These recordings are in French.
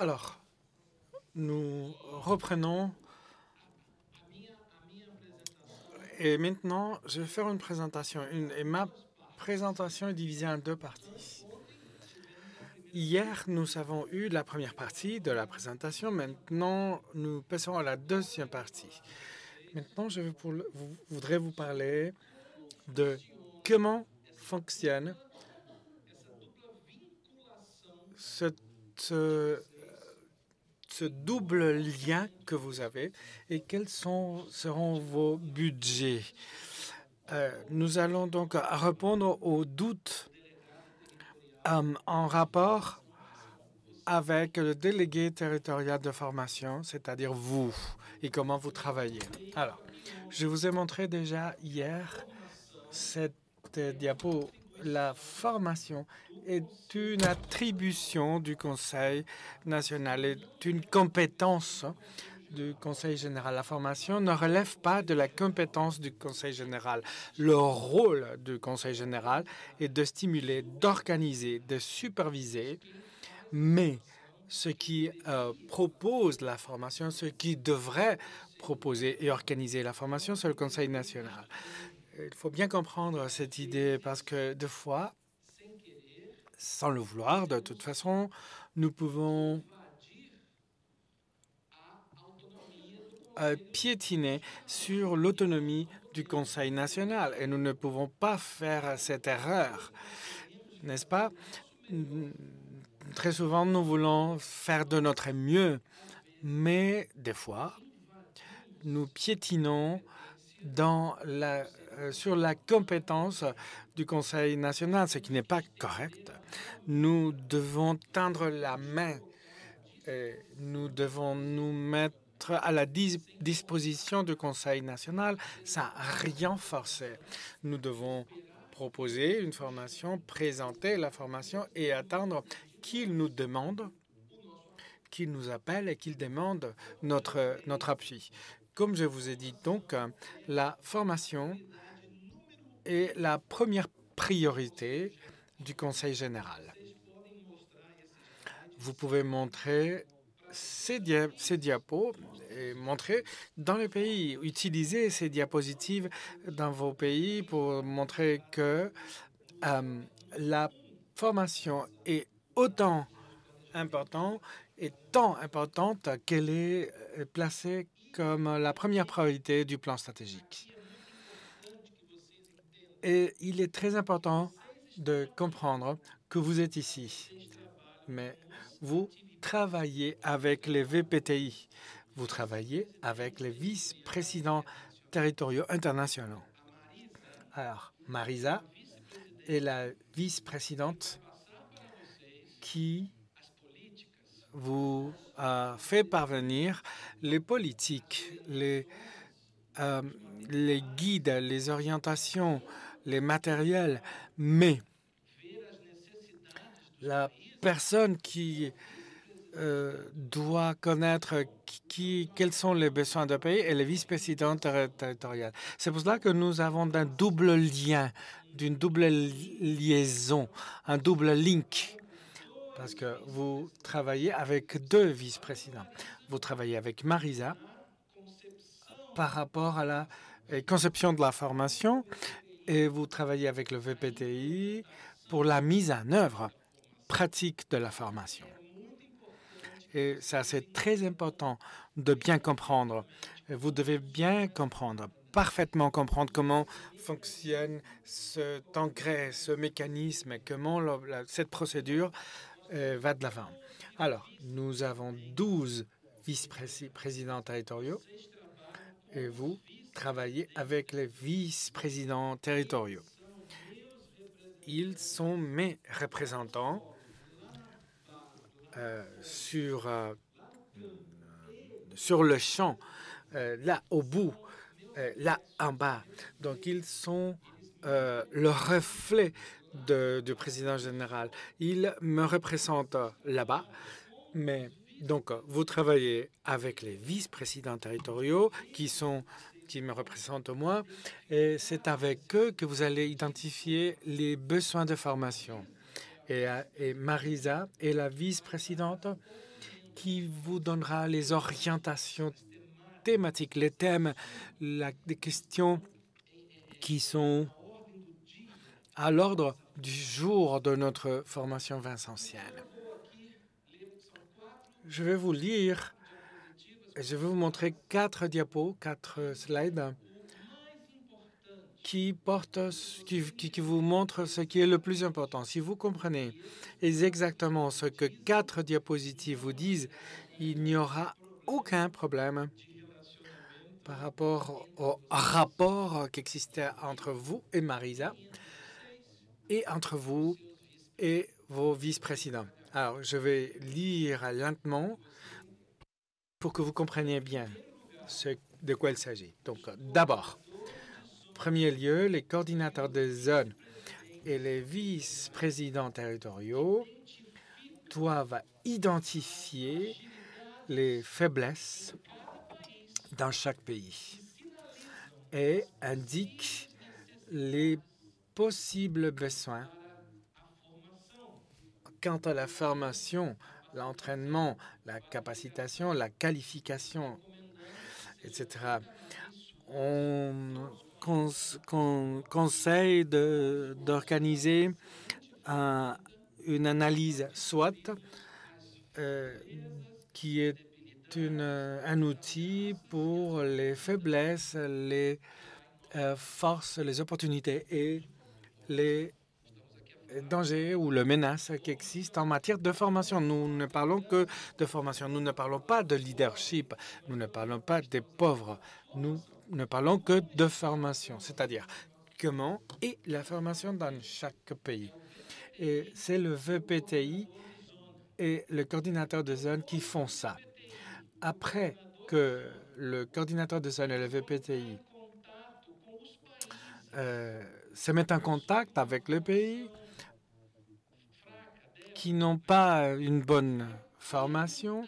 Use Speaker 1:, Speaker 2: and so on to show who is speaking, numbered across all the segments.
Speaker 1: Alors, nous reprenons. Et maintenant, je vais faire une présentation. Et ma présentation est divisée en deux parties. Hier, nous avons eu la première partie de la présentation. Maintenant, nous passons à la deuxième partie. Maintenant, je voudrais vous parler de comment fonctionne ce double lien que vous avez et quels seront vos budgets. Nous allons donc répondre aux doutes en rapport avec le délégué territorial de formation, c'est-à-dire vous, et comment vous travaillez. Alors, je vous ai montré déjà hier cette diapo. La formation est une attribution du Conseil national, est une compétence du Conseil général. La formation ne relève pas de la compétence du Conseil général. Le rôle du Conseil général est de stimuler, d'organiser, de superviser, mais ce qui propose la formation, ce qui devrait proposer et organiser la formation, c'est le Conseil national. Il faut bien comprendre cette idée parce que des fois, sans le vouloir, de toute façon, nous pouvons piétiner sur l'autonomie du Conseil national et nous ne pouvons pas faire cette erreur, n'est-ce pas? Très souvent, nous voulons faire de notre mieux, mais des fois, nous piétinons sur la compétence du Conseil national, ce qui n'est pas correct. Nous devons tendre la main et nous devons nous mettre à la disposition du Conseil national sans rien forcer. Nous devons proposer une formation, présenter la formation et attendre qu'il nous demande, qu'il nous appelle et qu'il demande notre appui. Comme je vous ai dit, donc, la formation est la première priorité du Conseil général. Vous pouvez montrer ces diapos et montrer dans le pays, utiliser ces diapositives dans vos pays pour montrer que la formation est autant importante et tant importante qu'elle est placée comme la première priorité du plan stratégique. Et il est très important de comprendre que vous êtes ici, mais vous travaillez avec les VPTI, vous travaillez avec les vice-présidents territoriaux internationaux. Alors, Marisa est la vice-présidente qui vous fait parvenir les politiques, les guides, les orientations, les matériels, mais la personne qui doit connaître quels sont les besoins de pays et les vice-présidents territoriales. C'est pour cela que nous avons un double lien, d'une double liaison, un double link, parce que vous travaillez avec deux vice-présidents. Vous travaillez avec Marisa par rapport à la conception de la formation et vous travaillez avec le VPTI pour la mise en œuvre pratique de la formation. Et ça, c'est très important de bien comprendre. Vous devez bien comprendre, parfaitement comprendre comment fonctionne cet engrais, ce mécanisme, et comment cette procédure va de l'avant. Alors, nous avons 12 vice-présidents territoriaux et vous travaillez avec les vice-présidents territoriaux. Ils sont mes représentants sur le champ, là au bout, là en bas. Donc, ils sont le reflet du président général. Ils me représentent là-bas, mais donc, vous travaillez avec les vice-présidents territoriaux qui me représentent moi, et c'est avec eux que vous allez identifier les besoins de formation. Et Marisa est la vice-présidente qui vous donnera les orientations thématiques, les thèmes, des questions qui sont à l'ordre du jour de notre formation vincentienne. Je vais vous lire, et je vais vous montrer 4 diapos, 4 slides qui vous montrent ce qui est le plus important. Si vous comprenez exactement ce que 4 diapositives vous disent, il n'y aura aucun problème par rapport au rapport qui existait entre vous et Marisa et entre vous et vos vice-présidents. Alors, je vais lire lentement pour que vous compreniez bien de quoi il s'agit. Donc, d'abord, premier lieu, les coordinateurs des zones et les vice-présidents territoriaux doivent identifier les faiblesses dans chaque pays et indiquent les possibles besoins quant à la formation, l'entraînement, la capacitation, la qualification, etc. On conseille d'organiser une analyse SWOT qui est un outil pour les faiblesses, les forces, les opportunités et les dangers ou les menaces qui existent en matière de formation. Nous ne parlons que de formation. Nous ne parlons pas de leadership. Nous ne parlons pas des pauvres. Nous ne parlons que de formation, c'est-à-dire comment est la formation dans chaque pays. Et c'est le VPTI et le coordinateur de zone qui font ça. Après que le coordinateur de zone et le VPTI se mettent en contact avec le pays qui n'ont pas une bonne formation,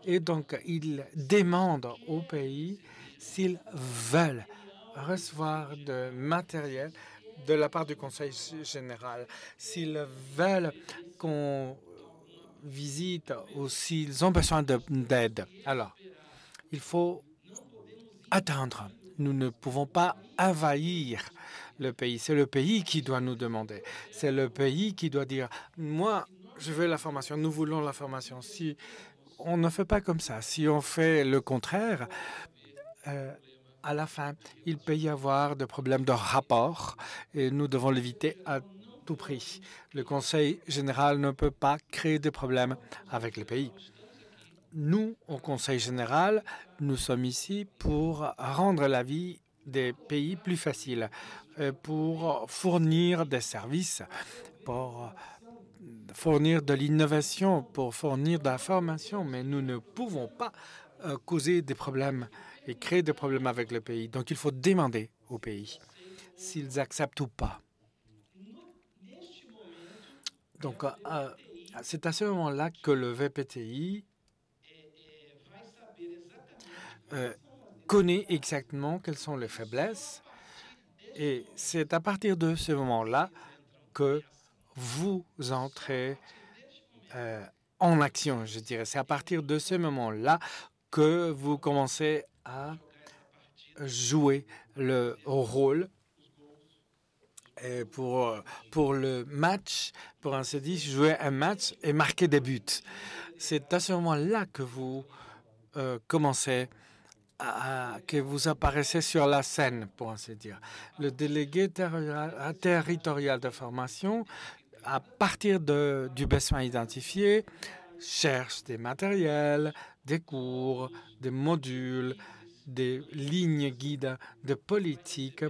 Speaker 1: et donc ils demandent au pays s'ils veulent recevoir de matériel de la part du Conseil général, s'ils veulent qu'on visite ou s'ils ont besoin d'aide. Alors, il faut attendre. Nous ne pouvons pas envahir le pays. C'est le pays qui doit nous demander. C'est le pays qui doit dire, moi, je veux la formation, nous voulons la formation. Si on ne fait pas comme ça, si on fait le contraire, à la fin, il peut y avoir des problèmes de rapport et nous devons l'éviter à tout prix. Le Conseil général ne peut pas créer des problèmes avec les pays. Nous, au Conseil général, nous sommes ici pour rendre la vie des pays plus facile, pour fournir des services, pour fournir de l'innovation, pour fournir de la formation, mais nous ne pouvons pas causer des problèmes et créer des problèmes avec le pays. Donc, il faut demander au pays s'ils acceptent ou pas. Donc, c'est à ce moment-là que le VPTI connaît exactement quelles sont les faiblesses, et c'est à partir de ce moment-là que vous entrez en action, je dirais. C'est à partir de ce moment-là que vous commencez à jouer le rôle pour le match, pour ainsi dire, jouer un match et marquer des buts. C'est à ce moment-là que vous commencez que vous apparaissez sur la scène, pour ainsi dire. Le délégué territorial de formation, à partir du besoin identifié, cherche des matériels, des cours, des modules, des lignes guides de politique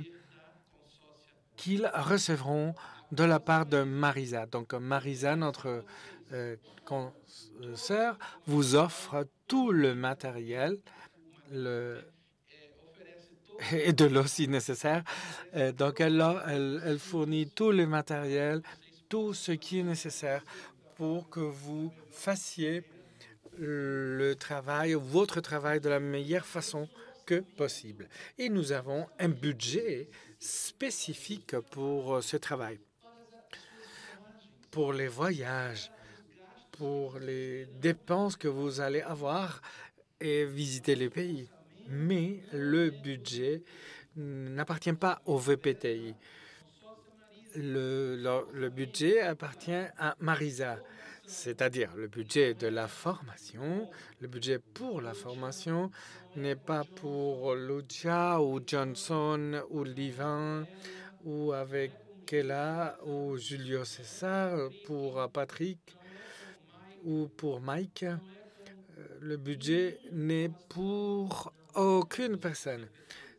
Speaker 1: qu'ils recevront de la part de Marisa. Donc Marisa, notre consoeur, vous offre tout le matériel et de l'eau si nécessaire. Donc elle fournit tout le matériel, tout ce qui est nécessaire pour que vous fassiez votre travail de la meilleure façon que possible. Et nous avons un budget spécifique pour ce travail, pour les voyages, pour les dépenses que vous allez avoir et visiter les pays. Mais le budget n'appartient pas au VPTI. Le budget appartient à Marisa, c'est-à-dire le budget de la formation. Le budget pour la formation n'est pas pour Lucia ou Johnson ou Livan ou avec Kela ou Julio César, pour Patrick ou pour Mike. Le budget n'est pour aucune personne.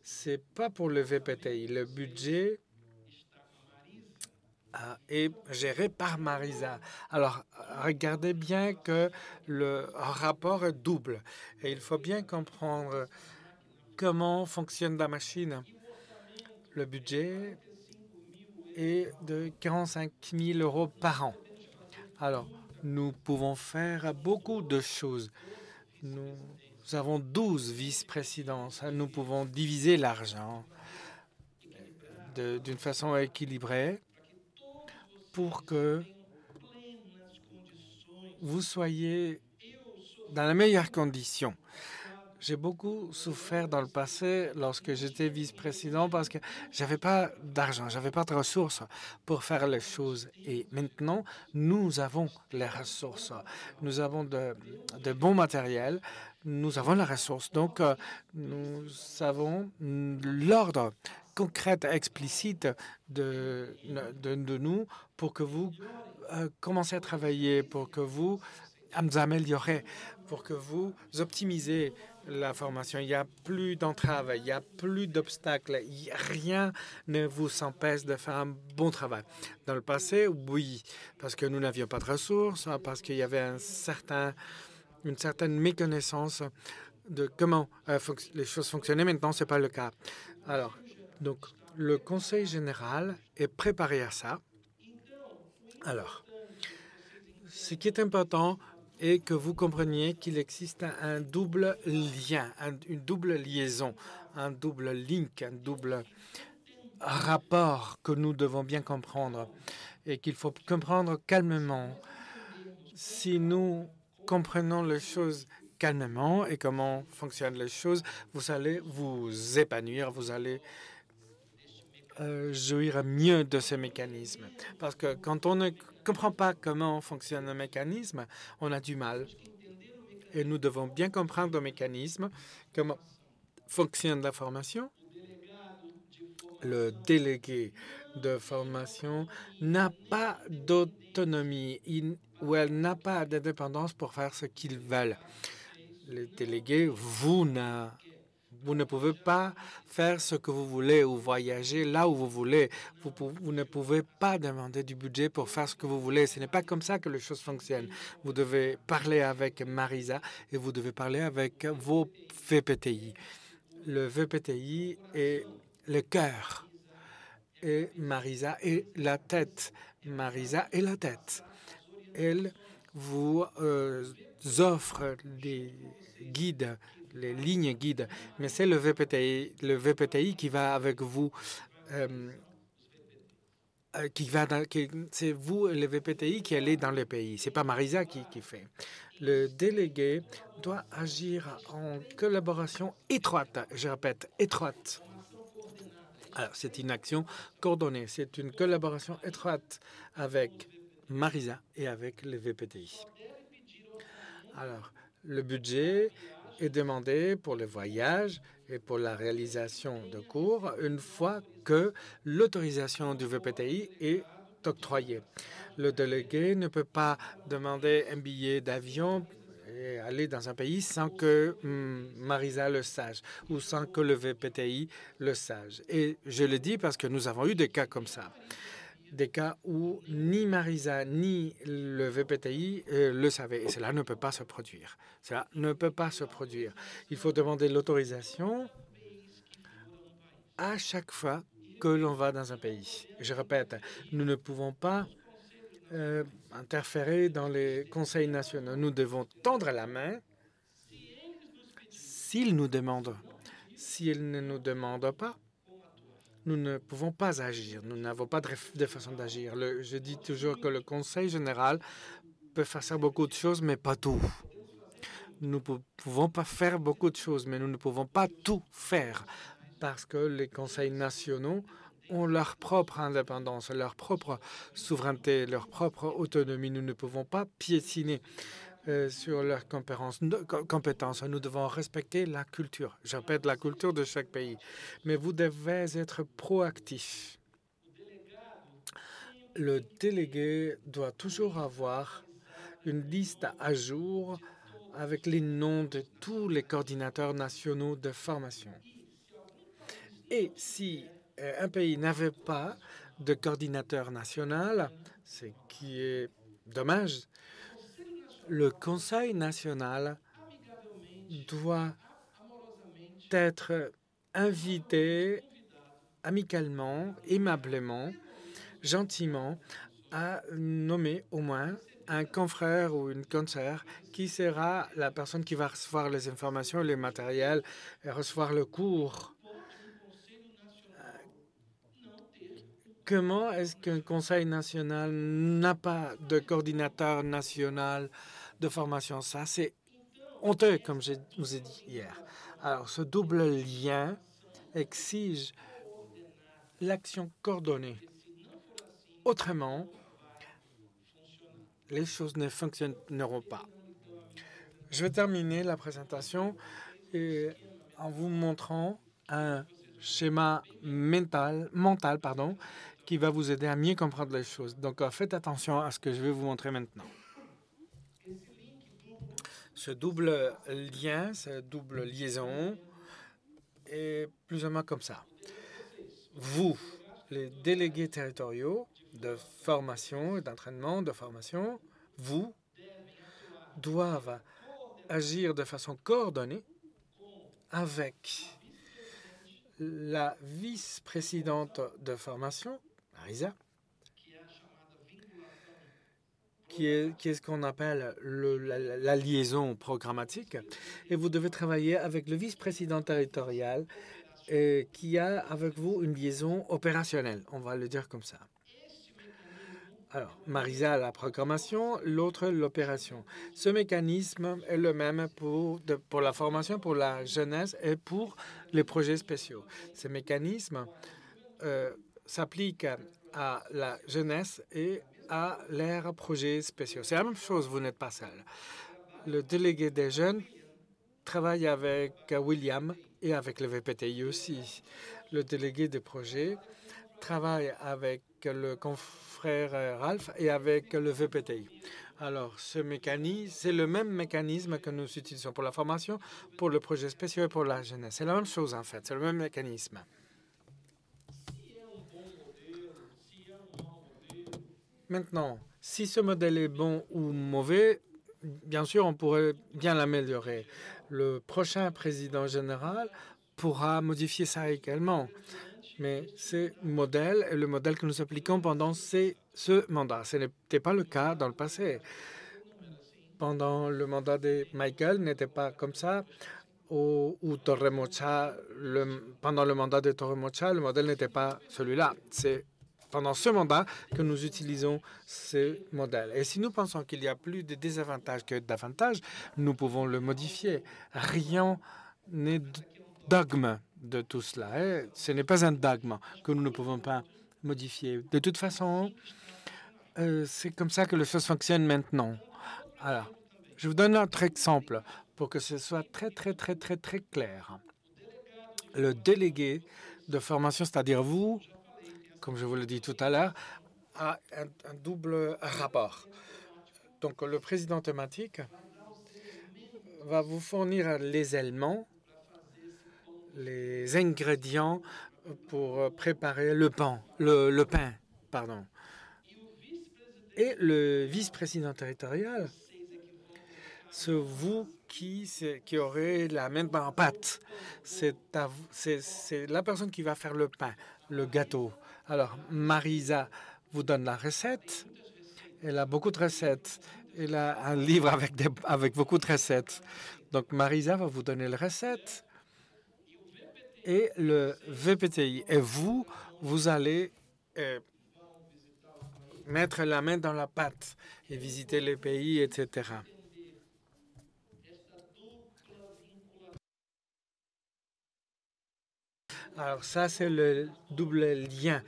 Speaker 1: C'est pas pour le VPTI. Le budget est géré par Marisa. Alors, regardez bien que le rapport est double. Et il faut bien comprendre comment fonctionne la machine. Le budget est de 45 000 € par an. Alors, nous pouvons faire beaucoup de choses. Nous avons 12 vice-présidences. Nous pouvons diviser l'argent d'une façon équilibrée pour que vous soyez dans les meilleures conditions. J'ai beaucoup souffert dans le passé lorsque j'étais vice-président parce que j'avais pas d'argent, j'avais pas de ressources pour faire les choses. Et maintenant, nous avons les ressources. Nous avons de bons matériels, nous avons les ressources. Donc, nous savons l'ordre concret, explicite de nous pour que vous commencez à travailler, pour que vous améliorez, pour que vous optimisez la formation. Il n'y a plus d'entraves, il n'y a plus d'obstacles. Rien ne vous empêche de faire un bon travail. Dans le passé, oui, parce que nous n'avions pas de ressources, parce qu'il y avait une certaine méconnaissance de comment les choses fonctionnaient. Maintenant, ce n'est pas le cas. Alors, donc, le Conseil général est préparé à ça. Alors, ce qui est important est que vous compreniez qu'il existe un double lien, une double liaison, un double link, un double rapport que nous devons bien comprendre et qu'il faut comprendre calmement. Si nous comprenons les choses calmement et comment fonctionnent les choses, vous allez vous épanouir, vous allez jouir mieux de ces mécanismes. Parce que quand on ne comprend pas comment fonctionne un mécanisme, on a du mal. Et nous devons bien comprendre le mécanisme, comment fonctionne la formation. Le délégué de formation n'a pas d'autonomie ou elle n'a pas d'indépendance pour faire ce qu'ils veulent. Les délégués, vous ne pouvez pas faire ce que vous voulez ou voyager là où vous voulez. Vous ne pouvez pas demander du budget pour faire ce que vous voulez. Ce n'est pas comme ça que les choses fonctionnent. Vous devez parler avec Marisa et vous devez parler avec vos VPTI. Le VPTI est le cœur et Marisa est la tête. Marisa est la tête. Elle vous offre des guides, les lignes guides, mais c'est le VPTI qui va avec vous, c'est vous le VPTI qui allez dans le pays. C'est pas Marisa qui fait. Le délégué doit agir en collaboration étroite. Je répète, étroite. Alors, c'est une action coordonnée. C'est une collaboration étroite avec Marisa et avec le VPTI. Alors, le budget est demandé pour le voyage et pour la réalisation de cours une fois que l'autorisation du VPTI est octroyée. Le délégué ne peut pas demander un billet d'avion et aller dans un pays sans que Marisa le sache ou sans que le VPTI le sache. Et je le dis parce que nous avons eu des cas comme ça. Des cas où ni Marisa ni le VPTI le savaient. Et cela ne peut pas se produire. Cela ne peut pas se produire. Il faut demander l'autorisation à chaque fois que l'on va dans un pays. Je répète, nous ne pouvons pas interférer dans les conseils nationaux. Nous devons tendre la main s'ils nous demandent. S'ils ne nous demandent pas, nous ne pouvons pas agir. Nous n'avons pas de façon d'agir. Je dis toujours que le Conseil général peut faire beaucoup de choses, mais pas tout. Nous ne pouvons pas faire beaucoup de choses, mais nous ne pouvons pas tout faire parce que les conseils nationaux ont leur propre indépendance, leur propre souveraineté, leur propre autonomie. Nous ne pouvons pas piétiner sur leurs compétences. Nous devons respecter la culture. Je répète, la culture de chaque pays. Mais vous devez être proactif. Le délégué doit toujours avoir une liste à jour avec les noms de tous les coordinateurs nationaux de formation. Et si un pays n'avait pas de coordinateur national, ce qui est dommage, le Conseil national doit être invité amicalement, aimablement, gentiment à nommer au moins un confrère ou une consoeur qui sera la personne qui va recevoir les informations, les matériels et recevoir le cours. Comment est-ce qu'un conseil national n'a pas de coordinateur national de formation? Ça, c'est honteux, comme je vous ai dit hier. Alors, ce double lien exige l'action coordonnée. Autrement, les choses ne fonctionneront pas. Je vais terminer la présentation en vous montrant un schéma mental qui va vous aider à mieux comprendre les choses. Donc, faites attention à ce que je vais vous montrer maintenant. Ce double lien, cette double liaison est plus ou moins comme ça. Vous, les délégués territoriaux de formation et d'entraînement, de formation, vous doivent agir de façon coordonnée avec la vice-présidente de formation, Marisa, qui est ce qu'on appelle la liaison programmatique. Et vous devez travailler avec le vice-président territorial qui a avec vous une liaison opérationnelle, on va le dire comme ça. Alors, Marisa, la programmation, l'autre, l'opération. Ce mécanisme est le même pour la formation, pour la jeunesse et pour les projets spéciaux. Ce mécanisme s'applique à la jeunesse et à leurs projets spéciaux. C'est la même chose, vous n'êtes pas seul. Le délégué des jeunes travaille avec William et avec le VPTI aussi. Le délégué des projets travaille avec le confrère Ralph et avec le VPTI. Alors, ce mécanisme, c'est le même mécanisme que nous utilisons pour la formation, pour le projet spécial et pour la jeunesse. C'est la même chose, en fait. C'est le même mécanisme. Maintenant, si ce modèle est bon ou mauvais, bien sûr, on pourrait bien l'améliorer. Le prochain président général pourra modifier ça également. Mais ce modèle est le modèle que nous appliquons pendant ce mandat. Ce n'était pas le cas dans le passé. Pendant le mandat de Michael, n'était pas comme ça. Ou Torremocha, pendant le mandat de Torremocha, le modèle n'était pas celui-là. C'est pendant ce mandat que nous utilisons ce modèle. Et si nous pensons qu'il y a plus de désavantages que d'avantages, nous pouvons le modifier. Rien n'est dogme de tout cela. Et ce n'est pas un dogme que nous ne pouvons pas modifier. De toute façon, c'est comme ça que les choses fonctionnent maintenant. Alors, je vous donne un autre exemple pour que ce soit très clair. Le délégué de formation, c'est-à-dire vous, comme je vous l'ai dit tout à l'heure, a un double rapport. Donc, le président thématique va vous fournir les éléments, les ingrédients pour préparer le pain. Et le vice-président territorial, c'est vous qui aurez la main dans la pâte. C'est la personne qui va faire le pain, le gâteau. Alors, Marisa vous donne la recette. Elle a beaucoup de recettes. Elle a un livre avec beaucoup de recettes. Donc, Marisa va vous donner les recettes. Et le VPTI. Et vous allez mettre la main dans la pâte et visiter les pays, etc. Alors ça, c'est le double lien,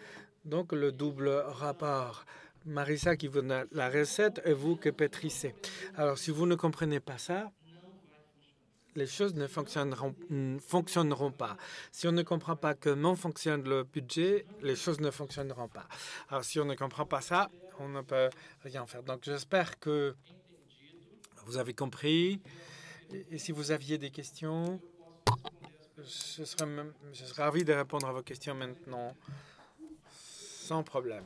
Speaker 1: donc le double rapport. Marissa qui vous donne la recette et vous que pétrissez. Alors si vous ne comprenez pas ça, les choses ne fonctionneront pas. Si on ne comprend pas comment fonctionne le budget, les choses ne fonctionneront pas. Alors si on ne comprend pas ça, on ne peut rien faire. Donc j'espère que vous avez compris. Et si vous aviez des questions, je serais ravi de répondre à vos questions maintenant, sans problème.